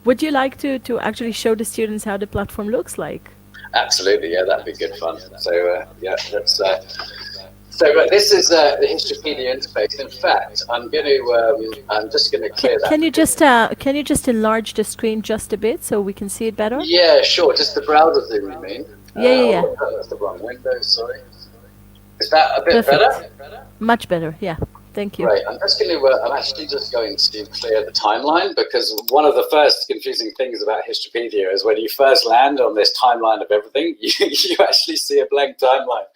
Would you like to actually show the students how the platform looks like? Absolutely, yeah, that'd be good fun. So yeah, let's. This is the Histropedia interface. In fact, I'm just going to clear that. Can you just enlarge the screen just a bit so we can see it better? Yeah, sure. Just the browser zoom, you mean? Yeah. That's the wrong window. Sorry. Is that a bit Perfect. better? Much better. Yeah. Thank you. Right. I'm actually just going to clear the timeline, because one of the first confusing things about Histropedia is when you first land on this timeline of everything, you actually see a blank timeline.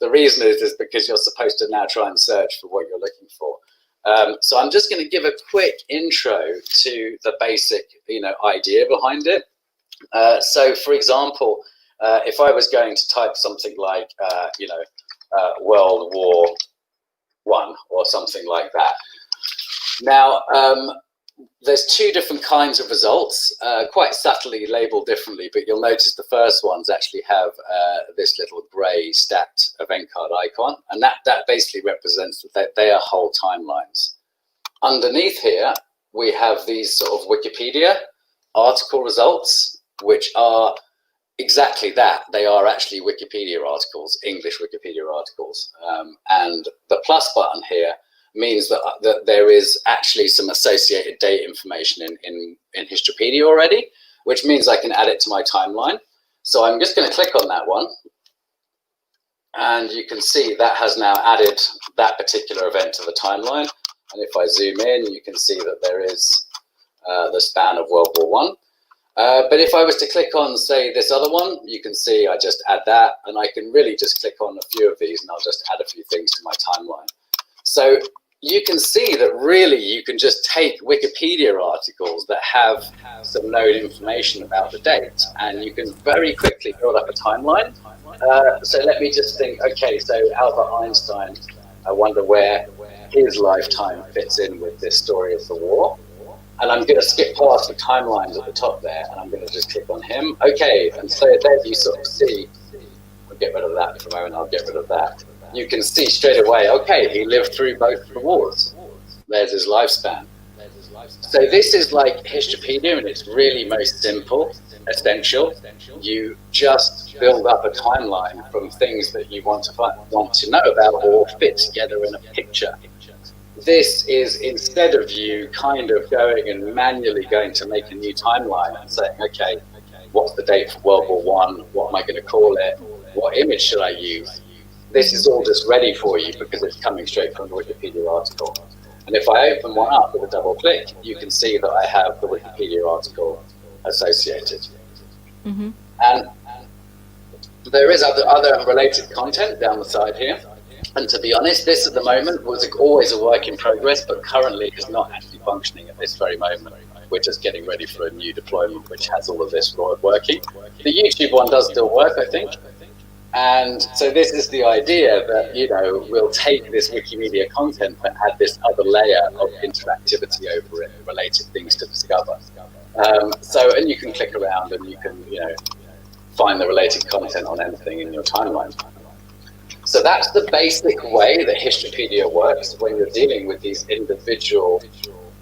The reason is because you're supposed to now try and search for what you're looking for. So I'm just going to give a quick intro to the basic, idea behind it. So, for example, if I was going to type something like, World War I or something like that. Now, there's two different kinds of results, quite subtly labeled differently, but you'll notice the first ones actually have this little grey stacked event card icon, and that basically represents that they are whole timelines. Underneath here, we have these sort of Wikipedia article results, which are exactly that. They are actually Wikipedia articles, English Wikipedia articles. And the plus button here means that there is actually some associated date information in Histropedia already, which means I can add it to my timeline. So I'm just going to click on that one. And you can see that has now added that particular event to the timeline. And if I zoom in, you can see that there is the span of World War I. But if I was to click on, say, this other one, you can see I just add that, and I can really just click on a few of these and I'll just add a few things to my timeline. So you can see that really you can just take Wikipedia articles that have some known information about the date, and you can very quickly build up a timeline. So let me just think, okay, so Albert Einstein, I wonder where his lifetime fits in with this story of the war. And I'm going to skip past the timelines at the top there, and I'm going to just click on him. Okay, and so there you sort of see, I'll get rid of that for a moment, I'll get rid of that. You can see straight away, okay, he lived through both the wars. There's his lifespan. So this is like Histropedia, and it's really most simple, essential. You just build up a timeline from things that you want to know about or fit together in a picture. This is, instead of you kind of going and manually going to make a new timeline and saying, okay, what's the date for World War I? What am I going to call it? What image should I use? This is all just ready for you because it's coming straight from the Wikipedia article. And if I open one up with a double click, you can see that I have the Wikipedia article associated. Mm-hmm. And there is other related content down the side here. And to be honest, this at the moment was always a work in progress, but currently is not actually functioning at this very moment. We're just getting ready for a new deployment, which has all of this working. The YouTube one does still work, I think. And so this is the idea that, we'll take this Wikimedia content but add this other layer of interactivity over it, related things to discover. And you can click around and you can, find the related content on anything in your timeline. So that's the basic way that Histropedia works when you're dealing with these individual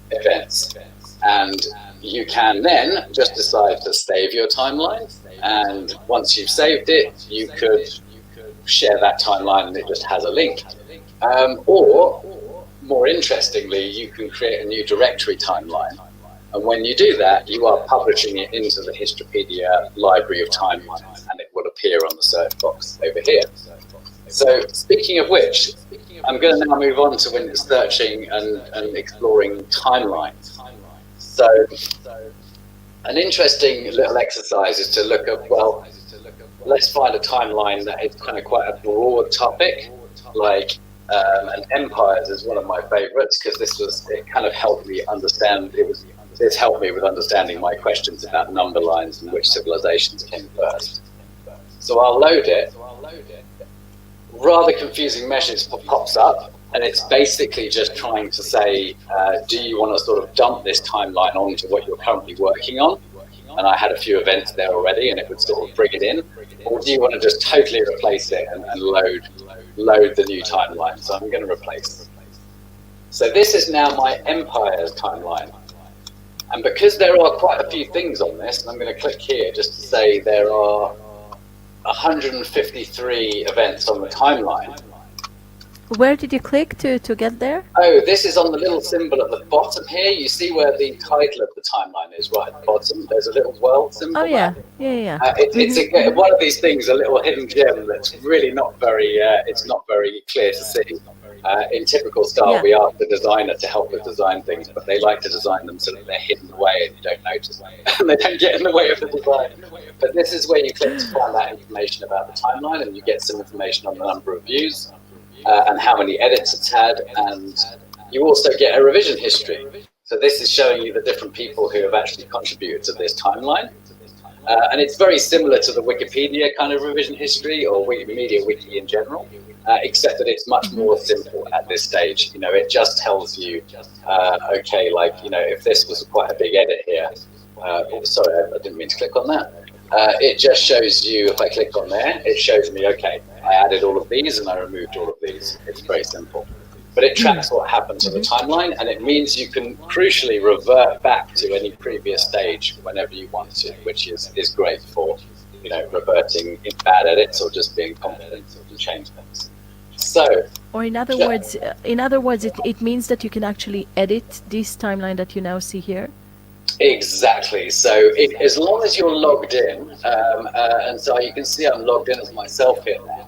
events. And you can then just decide to save your timeline. And once you've saved it, you could share that timeline and it just has a link. Or, more interestingly, you can create a new directory timeline. And when you do that, you are publishing it into the Histropedia library of timelines, and it will appear on the search box over here. So speaking of which, I'm going to now move on to when searching and exploring timelines. So an interesting little exercise is to look at, let's find a timeline that is kind of quite a broad topic, like and empires is one of my favorites, because it kind of helped me understand, this helped me with understanding my questions about number lines and which civilizations came first. So I'll load it. Rather confusing message pops up, and it's basically just trying to say, do you want to sort of dump this timeline onto what you're currently working on? And I had a few events there already, and it would sort of bring it in. Or do you want to just totally replace it and load the new timeline? So I'm going to replace it. So this is now my empires timeline. And because there are quite a few things on this, and I'm going to click here just to say there are 153 events on the timeline. Where did you click to get there? Oh, this is on the little symbol at the bottom here. You see where the title of the timeline is, right at the bottom. There's a little world symbol. Oh yeah, there. yeah. It's one of these things, a little hidden gem that's really not very. It's not very clear to see. In typical style, we ask the designer to help us design things, but they like to design them so that they're hidden away and you don't notice, and they don't get in the way of the design. But this is where you click to find that information about the timeline, and you get some information on the number of views. And how many edits it's had, and you also get a revision history. So this is showing you the different people who have actually contributed to this timeline. And it's very similar to the Wikipedia kind of revision history or Media Wiki in general, except that it's much more simple at this stage. You know, it just tells you, okay, like, you know, if this was quite a big edit here, sorry, I didn't mean to click on that. It just shows you, if I click on there, it shows me, okay, I added all of these and I removed all of these. It's very simple. But it tracks what happened to the timeline, and it means you can crucially revert back to any previous stage whenever you want to, which is great for, you know, reverting in bad edits or just being confident to change things. So, or in other words, it means that you can actually edit this timeline that you now see here. Exactly. So as long as you're logged in, and so you can see I'm logged in as myself here now.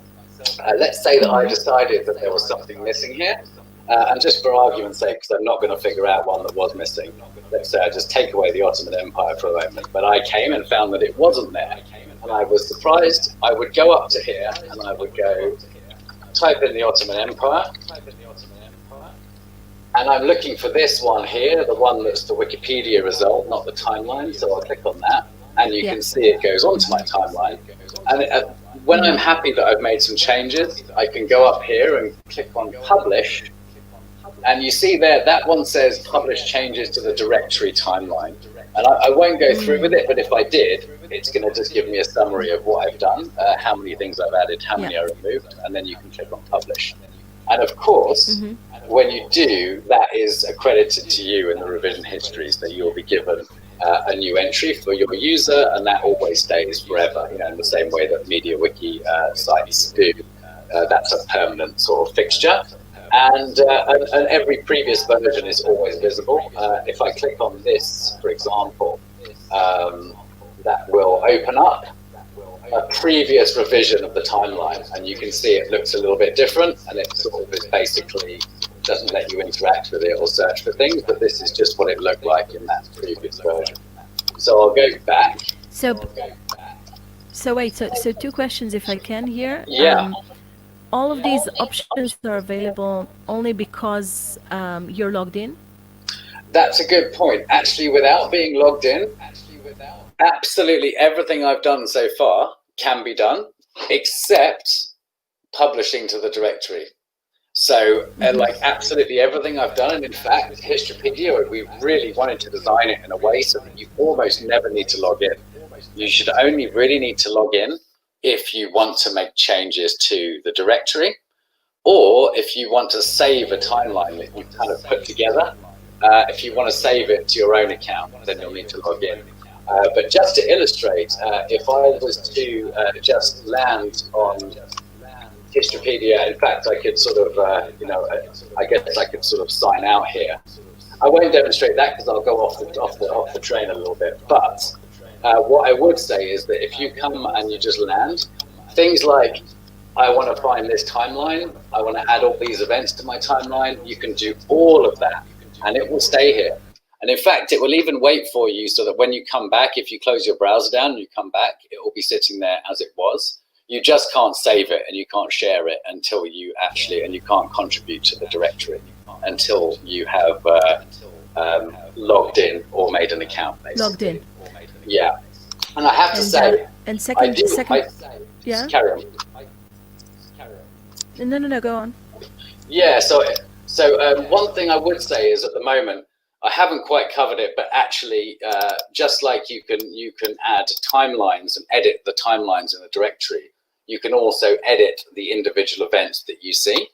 Let's say that I decided that there was something missing here, and just for argument's sake, because I'm not going to figure out one that was missing, let's say I just take away the Ottoman Empire for a moment, but I came and found that it wasn't there, and I was surprised. I would go up to here, and I would go type in the Ottoman Empire, and I'm looking for this one here, the one that's the Wikipedia result, not the timeline, so I'll click on that, and you can see it goes onto my timeline. And when I'm happy that I've made some changes, I can go up here and click on Publish, and you see there, that one says Publish Changes to the Directory Timeline. And I won't go through with it, but if I did, it's going to just give me a summary of what I've done, how many things I've added, how many I removed, and then you can click on Publish. And of course, when you do, that is accredited to you in the revision histories, that you'll be given a new entry for your user, and that always stays forever, you know, in the same way that Media Wiki sites do. That's a permanent sort of fixture. And every previous version is always visible. If I click on this, for example, that will open up a previous revision of the timeline, and you can see it looks a little bit different, and it sort of is basically doesn't let you interact with it or search for things, but this is just what it looked like in that previous version. So I'll go back. So wait, so two questions if I can here. Yeah. All of these options are available only because you're logged in? That's a good point. Actually, without being logged in, absolutely everything I've done so far can be done, except publishing to the directory. So like absolutely everything I've done, and in fact, Histropedia, we really wanted to design it in a way so that you almost never need to log in. You should only really need to log in if you want to make changes to the directory, or if you want to save a timeline that you've kind of put together. If you want to save it to your own account, then you'll need to log in. But just to illustrate, if I was to just land on Histropedia, in fact, I could sort of, you know, I guess I could sort of sign out here. I won't demonstrate that because I'll go off the train a little bit. But what I would say is that if you come and you just land, things like, I want to find this timeline, I want to add all these events to my timeline, you can do all of that and it will stay here. And in fact, it will even wait for you so that when you come back, if you close your browser down and you come back, it will be sitting there as it was. You just can't save it and you can't share it until you actually, and you can't contribute to the directory until you have logged in or made an account, basically. Logged in. Yeah. And I have to say, and second, yeah. Carry on. No, go on. Yeah. So one thing I would say is at the moment, I haven't quite covered it, but actually, just like you can add timelines and edit the timelines in the directory, you can also edit the individual events that you see.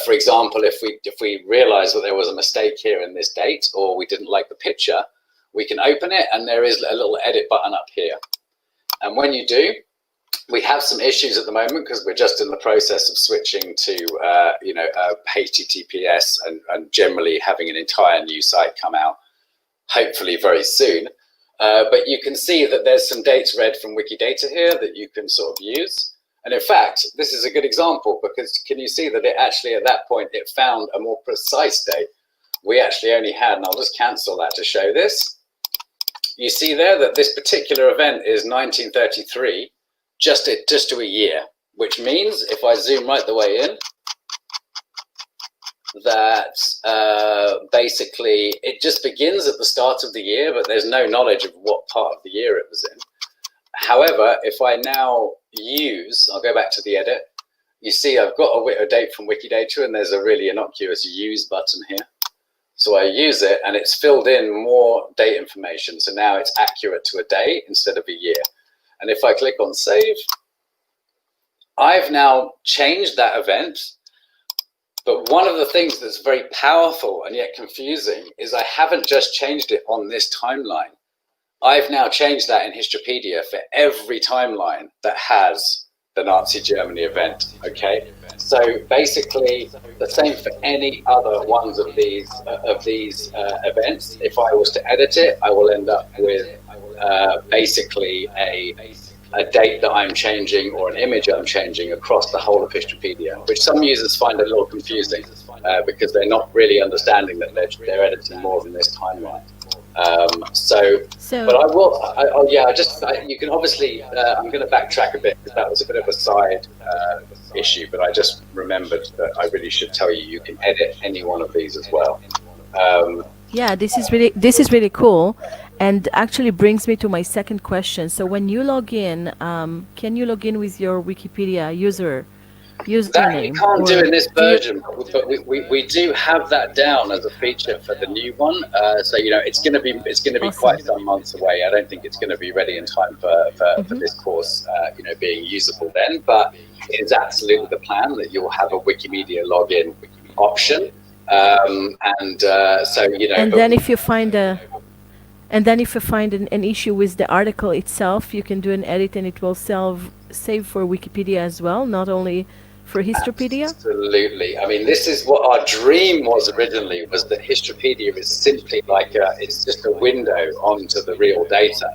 For example, if we realize that there was a mistake here in this date, or we didn't like the picture, we can open it, and there is a little edit button up here. And when you do, we have some issues at the moment because we're just in the process of switching to HTTPS and generally having an entire new site come out, hopefully very soon. But you can see that there's some dates read from Wikidata here that you can sort of use. And in fact, this is a good example because can you see that it actually at that point it found a more precise date? We actually only had, and I'll just cancel that to show this. You see there that this particular event is 1933, just to a year, which means if I zoom right the way in, that basically it just begins at the start of the year, but there's no knowledge of what part of the year it was in. However, if I now I'll go back to the edit, you see I've got a date from Wikidata and there's a really innocuous use button here. So I use it and it's filled in more date information. So now it's accurate to a day instead of a year. And if I click on save, I've now changed that event. But one of the things that's very powerful and yet confusing is I haven't just changed it on this timeline. I've now changed that in Histropedia for every timeline that has the Nazi Germany event, okay? So basically the same for any other ones of these events. If I was to edit it, I will end up with basically a date that I'm changing or an image I'm changing across the whole of Histropedia, which some users find a little confusing because they're not really understanding that they're editing more than this timeline. But you can obviously, I'm going to backtrack a bit because that was a bit of a side issue, but I just remembered that I really should tell you, you can edit any one of these as well. Yeah, this is really cool, and actually brings me to my second question. So when you log in, can you log in with your Wikipedia username? That you can't do in this version, but we do have that down as a feature for the new one. So it's going to be awesome. Quite some months away. I don't think it's going to be ready in time for this course, being usable then. But it is absolutely the plan that you'll have a Wikimedia login option. And then if you find an issue with the article itself, you can do an edit and it will save for Wikipedia as well, not only for Histropedia? Absolutely. I mean, this is what our dream was originally, was that Histropedia is simply like it's just a window onto the real data.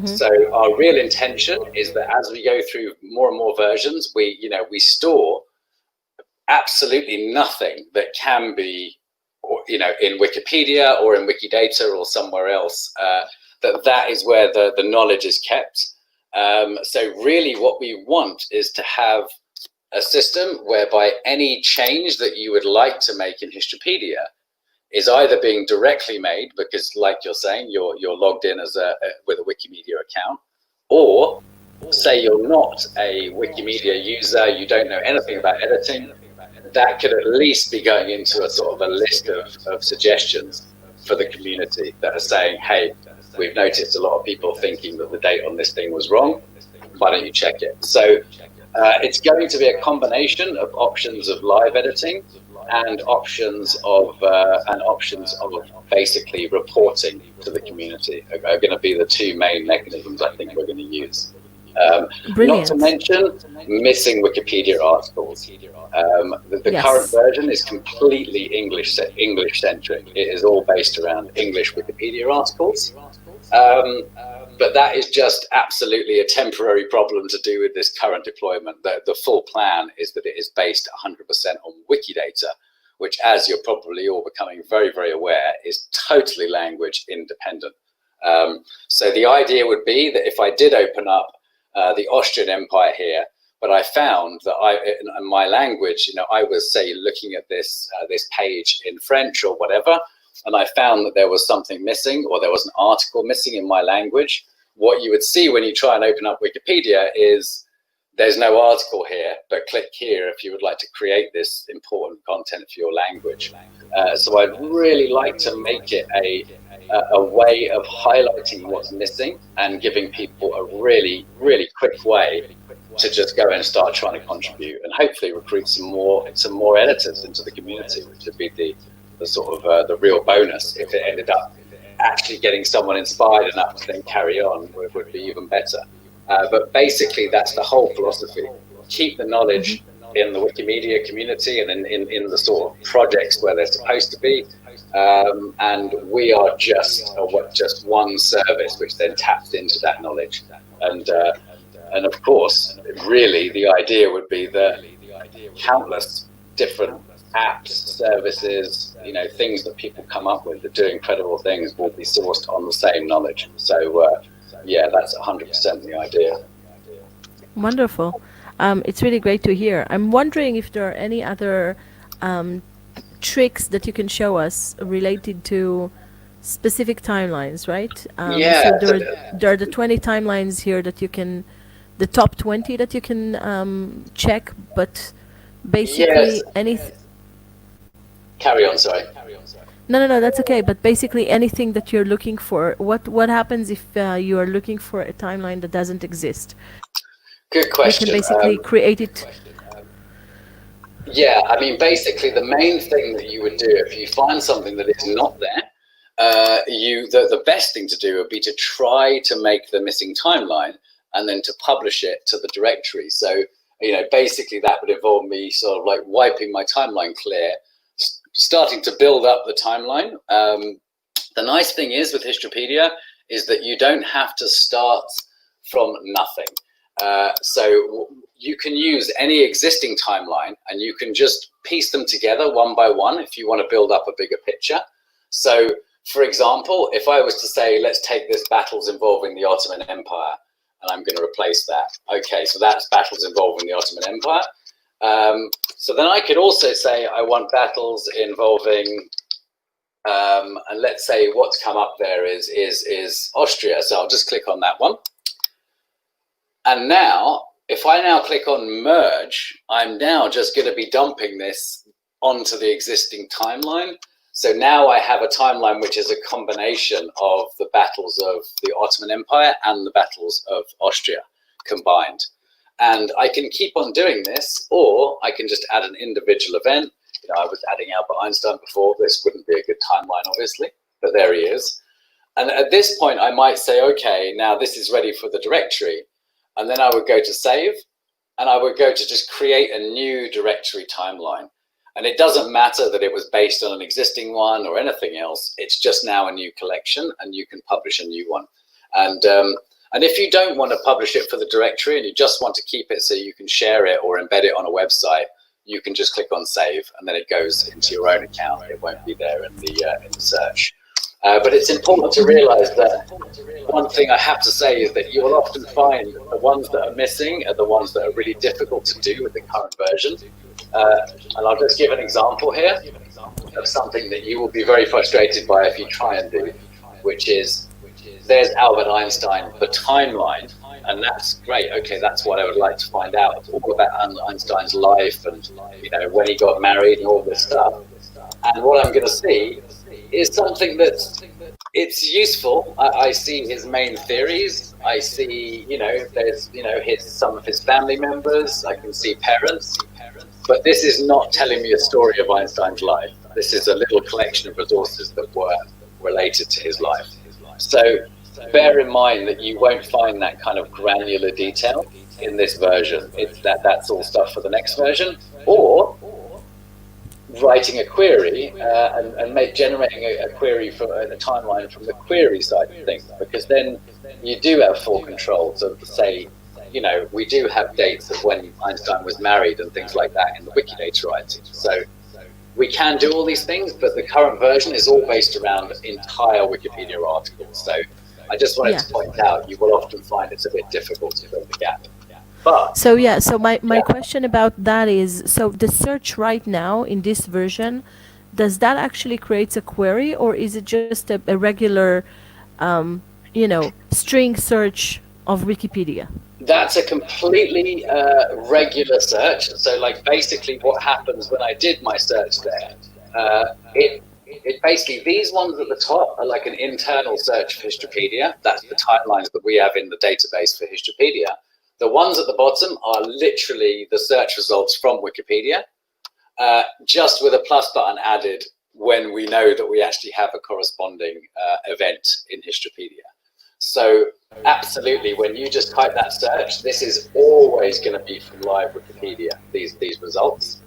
So our real intention is that as we go through more and more versions, we store absolutely nothing that can be, in Wikipedia or in Wikidata or somewhere else. That is where the knowledge is kept. So really, what we want is to have a system whereby any change that you would like to make in Histropedia is either being directly made because, like you're saying, you're logged in as with a Wikimedia account, or say you're not a Wikimedia user, you don't know anything about editing. That could at least be going into a sort of a list of suggestions for the community that are saying, hey, we've noticed a lot of people thinking that the date on this thing was wrong. Why don't you check it? So it's going to be a combination of options of live editing and options of basically reporting to the community are going to be the two main mechanisms I think we're going to use. Not to mention missing Wikipedia articles. The current version is completely English centric. It is all based around English Wikipedia articles. But that is just absolutely a temporary problem to do with this current deployment. The full plan is that it is based 100% on Wikidata, which, as you're probably all becoming very, very aware, is totally language independent. So the idea would be that if I did open up the Austrian Empire here, but I found that in my language, I was, say, looking at this page in French or whatever, and I found that there was something missing or there was an article missing in my language. What you would see when you try and open up Wikipedia is there's no article here, but click here if you would like to create this important content for your language. So I'd really like to make it a way of highlighting what's missing and giving people a really, really quick way to just go and start trying to contribute and hopefully recruit some more editors into the community, which would be the sort of the real bonus if it ended up actually getting someone inspired enough to then carry on would be even better. But basically, that's the whole philosophy. Keep the knowledge in the Wikimedia community and in the sort of projects where they're supposed to be. And we are just one service which then taps into that knowledge. And of course, really, the idea would be that countless different apps, services, things that people come up with that do incredible things will be sourced on the same knowledge. So, yeah, that's 100% the idea. Wonderful. It's really great to hear. I'm wondering if there are any other tricks that you can show us related to specific timelines, right? Yeah. So there are the 20 timelines here that you can, the top 20 that you can check, but basically Yes. Carry on, sorry. No, that's okay. But basically, anything that you're looking for, what happens if you are looking for a timeline that doesn't exist? Good question. We can basically create it. Yeah, I mean, basically, the main thing that you would do if you find something that is not there, the best thing to do would be to try to make the missing timeline and then to publish it to the directory. So, basically, that would involve me sort of like wiping my timeline clear, starting to build up the timeline. The nice thing is with Histropedia is that you don't have to start from nothing. So you can use any existing timeline and you can just piece them together one by one if you want to build up a bigger picture. So, for example, if I was to say, let's take this battles involving the Ottoman Empire, and I'm going to replace that. Okay, so that's battles involving the Ottoman Empire. So then I could also say I want battles involving, and let's say what's come up there is Austria. So I'll just click on that one. And now, if I now click on merge, I'm now just going to be dumping this onto the existing timeline. So now I have a timeline which is a combination of the battles of the Ottoman Empire and the battles of Austria combined. And I can keep on doing this, or I can just add an individual event. I was adding Albert Einstein before. This wouldn't be a good timeline, obviously, but there he is. And at this point, I might say, okay, now this is ready for the directory. And then I would go to save, and I would go to just create a new directory timeline. And it doesn't matter that it was based on an existing one or anything else. It's just now a new collection, and you can publish a new one. And if you don't want to publish it for the directory and you just want to keep it so you can share it or embed it on a website, you can just click on save, and then it goes into your own account. It won't be there in the search. But it's important to realize that one thing I have to say is that you will often find the ones that are missing are the ones that are really difficult to do with the current version. And I'll just give an example here of something that you will be very frustrated by if you try and do, which is there's Albert Einstein, the timeline, and that's great. Okay, that's what I would like to find out. It's all about Einstein's life and when he got married and all this stuff. And what I'm going to see is something that's useful. I see his main theories. I see there's some of his family members. I can see parents. But this is not telling me a story of Einstein's life. This is a little collection of resources that were related to his life. So bear in mind that you won't find that kind of granular detail in this version. That's all stuff for the next version. Or writing a query and generating a query from a timeline from the query side of things, because then you do have full control to say, we do have dates of when Einstein was married and things like that in the Wikidata writing. So we can do all these things, but the current version is all based around entire Wikipedia articles. So I just wanted to point out, you will often find it's a bit difficult to fill the gap. But, so my question about that is, so the search right now in this version, does that actually create a query, or is it just a regular, string search of Wikipedia? That's a completely regular search. So basically what happens when I did my search there, it basically, these ones at the top are like an internal search for Histropedia. That's the timelines that we have in the database for Histropedia. The ones at the bottom are literally the search results from Wikipedia, just with a plus button added when we know that we actually have a corresponding event in Histropedia. So absolutely, when you just type that search, this is always going to be from live Wikipedia, these results.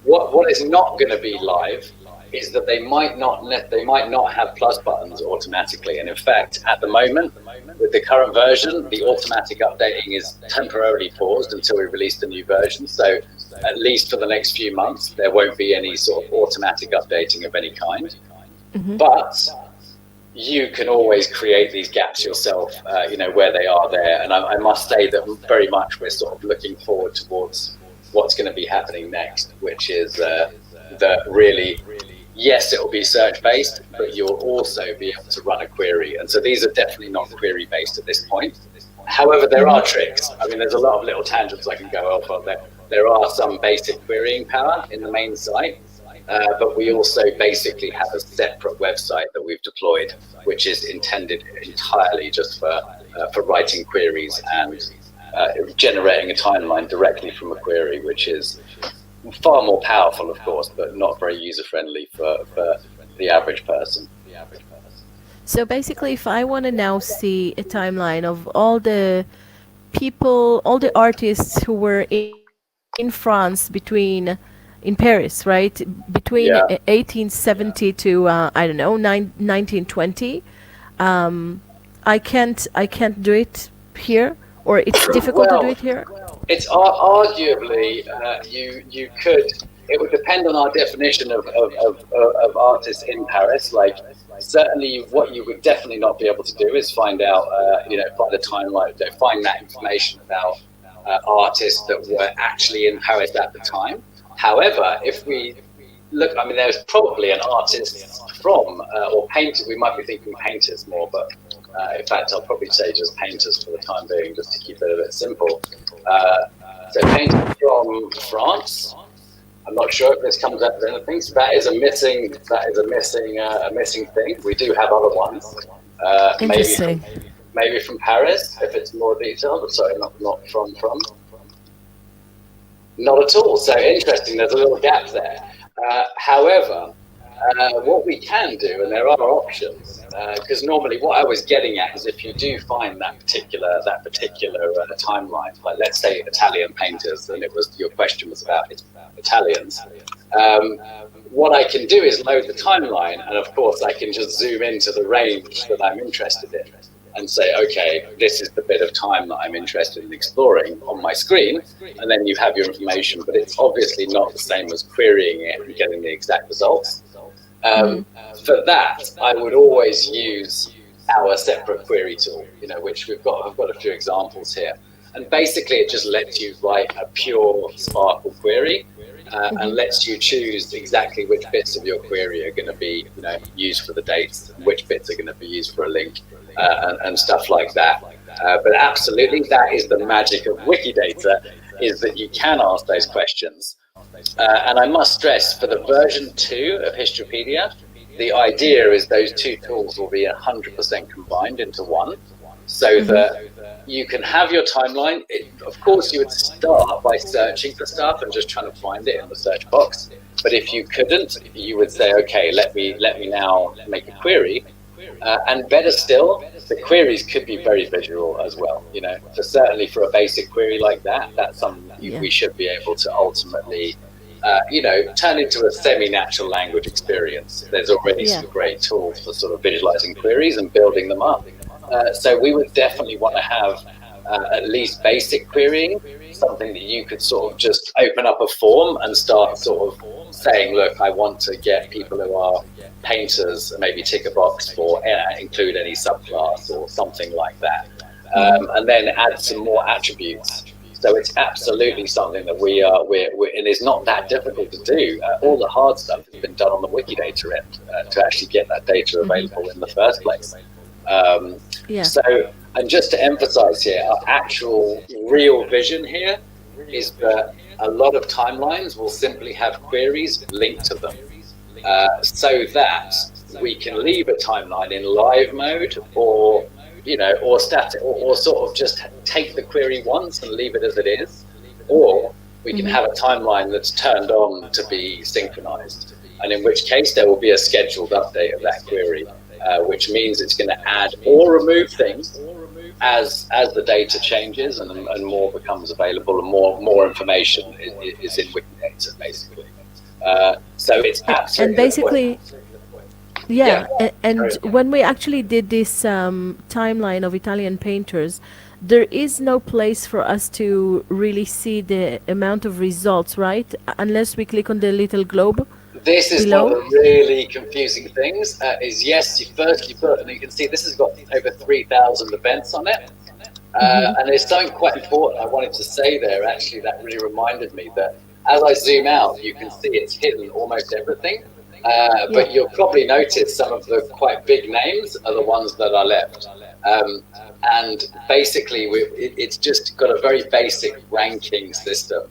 What is not going to be live is that they might not have plus buttons automatically. And in fact, at the moment, with the current version, the automatic updating is temporarily paused until we release the new version. So at least for the next few months, there won't be any sort of automatic updating of any kind. Mm-hmm. But you can always create these gaps yourself, where they are there. And I must say that very much we're sort of looking forward towards what's going to be happening next, which is that really, yes, it will be search based, but you'll also be able to run a query. And so these are definitely not query based at this point. However, there are tricks. I mean, there's a lot of little tangents I can go off on there. There are some basic querying power in the main site. But we also basically have a separate website that we've deployed, which is intended entirely just for writing queries and generating a timeline directly from a query, which is far more powerful, of course, but not very user-friendly for the average person. So basically, if I want to now see a timeline of all the people, all the artists who were in France in Paris, right? Between 1870 to I don't know 1920. I can't do it here, or it's difficult to do it here. It's arguably you could. It would depend on our definition of artists in Paris. Like, certainly, what you would definitely not be able to do is find out, find a timeline, find that information about artists that were actually in Paris at the time. However, if we look, I mean, there's probably an artist from, or painter, we might be thinking painters more, but in fact, I'll probably say just painters for the time being, just to keep it a bit simple. So painters from France. I'm not sure if this comes up with anything. So that is a missing thing. We do have other ones. Interesting. Maybe from Paris, if it's more detailed. Sorry, not from. Not at all. So interesting. There's a little gap there. However, what we can do, and there are options, because normally what I was getting at is if you do find that particular timeline, like let's say Italian painters, and your question was about Italians. What I can do is load the timeline, and of course I can just zoom into the range that I'm interested in and say, okay, this is the bit of time that I'm interested in exploring on my screen, and then you have your information, but it's obviously not the same as querying it and getting the exact results. For that, I would always use our separate query tool, which I've got a few examples here. And basically it just lets you write a pure Sparkle query and lets you choose exactly which bits of your query are going to be used for the dates, which bits are going to be used for a link, and stuff like that. But absolutely, that is the magic of Wikidata, is that you can ask those questions. And I must stress, for the version 2 of Histropedia, the idea is those two tools will be 100% combined into one, so that you can have your timeline. Of course, you would start by searching for stuff and just trying to find it in the search box. But if you couldn't, you would say, okay, let me now make a query. And better still, the queries could be very visual as well. So certainly for a basic query like that, that's something we should be able to ultimately, turn into a semi-natural language experience. There's already some great tools for sort of visualizing queries and building them up. So we would definitely want to have at least basic querying, something that you could sort of just open up a form and start sort of saying, look, I want to get people who are painters, maybe tick a box for include any subclass or something like that, and then add some more attributes. So it's absolutely something that and it's not that difficult to do. All the hard stuff has been done on the Wikidata end to actually get that data available in the first place. So, and just to emphasize here, our actual real vision here is that a lot of timelines will simply have queries linked to them, so that we can leave a timeline in live mode or static, or sort of just take the query once and leave it as it is, or we can have a timeline that's turned on to be synchronized. and in which case there will be a scheduled update of that query, which means it's going to add or remove things as the data changes and more becomes available and more information is in Wikidata, basically. So it's And absolutely the point. basically, yeah, Yeah. and when we actually did this timeline of Italian painters, there is no place for us to really see the amount of results, right? Unless we click on the little globe This is one of below. the really confusing things. Is yes, you put, and you can see this has got over 3,000 events on it. And there's something quite important I wanted to say there, actually, that really reminded me that as I zoom out, you can see it's hidden almost everything. Yeah. But you'll probably notice some of the quite big names are the ones that are left. And basically, it's just got a very basic ranking system,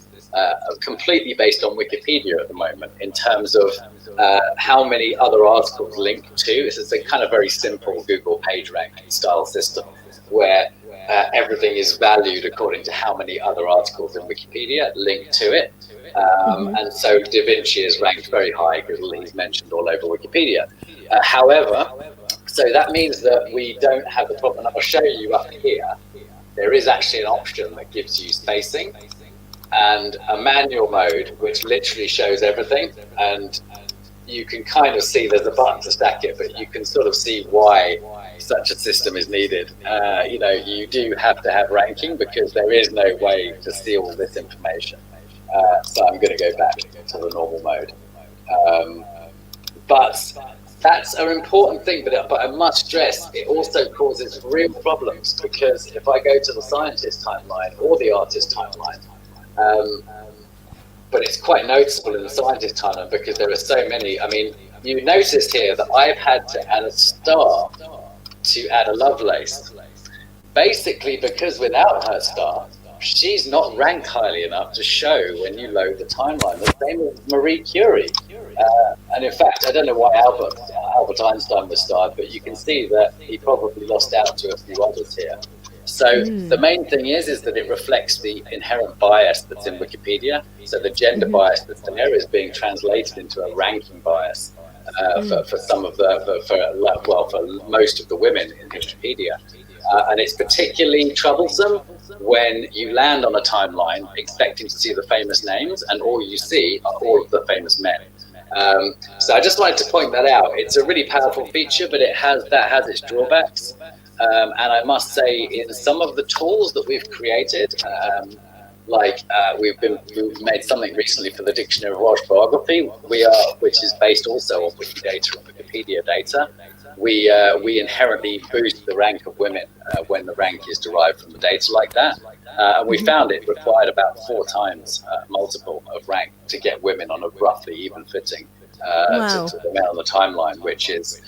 completely based on Wikipedia at the moment, in terms of how many other articles link to. It's a kind of very simple Google page ranking style system where everything is valued according to how many other articles in Wikipedia link to it. And so Da Vinci is ranked very high because he's mentioned all over Wikipedia. However, so that means that we don't have the problem. I'll show you up here. There is actually an option that gives you spacing and a manual mode, which literally shows everything. And you can kind of see there's a button to stack it, but you can sort of see why such a system is needed. You do have to have ranking because there is no way to see all this information. So I'm going to go back to the normal mode. But that's an important thing, but I must stress it also causes real problems, because if I go to the scientist timeline or the artist timeline, but it's quite noticeable in the scientist timeline because there are so many. I mean, you noticed here that I've had to add a star to add a Lovelace, basically because without her star, she's not ranked highly enough to show when you load the timeline. The same with Marie Curie. And in fact, I don't know why Albert Einstein was starred, but you can see that he probably lost out to a few others here. So the main thing is that it reflects the inherent bias that's in Wikipedia. So the gender bias that's in there is being translated into a ranking bias for some of for most of the women in Histropedia. And it's particularly troublesome when you land on a timeline expecting to see the famous names and all you see are all of the famous men. So I just wanted to point that out. It's a really powerful feature, but it has its drawbacks. And I must say, in some of the tools that we've created, we've made something recently for the Dictionary of Welsh Biography, which is based also on Wikidata and Wikipedia data. We inherently boost the rank of women when the rank is derived from the data like that. And we found it required about 4 times multiple of rank to get women on a roughly even fitting to the men on the timeline, which is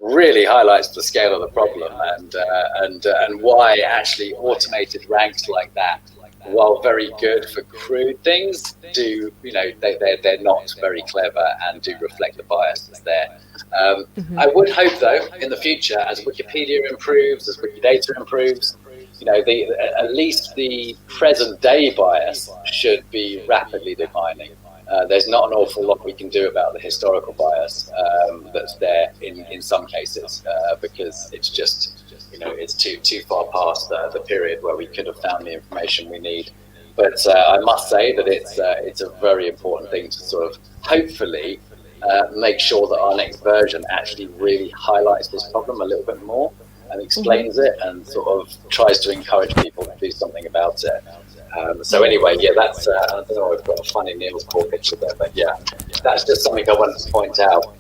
really highlights the scale of the problem and why actually automated ranks like that, while very good for crude things, they're not very clever and do reflect the biases there. I would hope, though, in the future, as Wikipedia improves, as Wikidata improves, at least the present day bias should be rapidly declining. There's not an awful lot we can do about the historical bias that's there in some cases because it's just, it's too far past the period where we could have found the information we need. But I must say that it's a very important thing to sort of hopefully make sure that our next version actually really highlights this problem a little bit more and explains it and sort of tries to encourage people to do something about it. So anyway, that's, I don't know, I've got a funny Niels Bohr picture there, but yeah, that's just something I wanted to point out.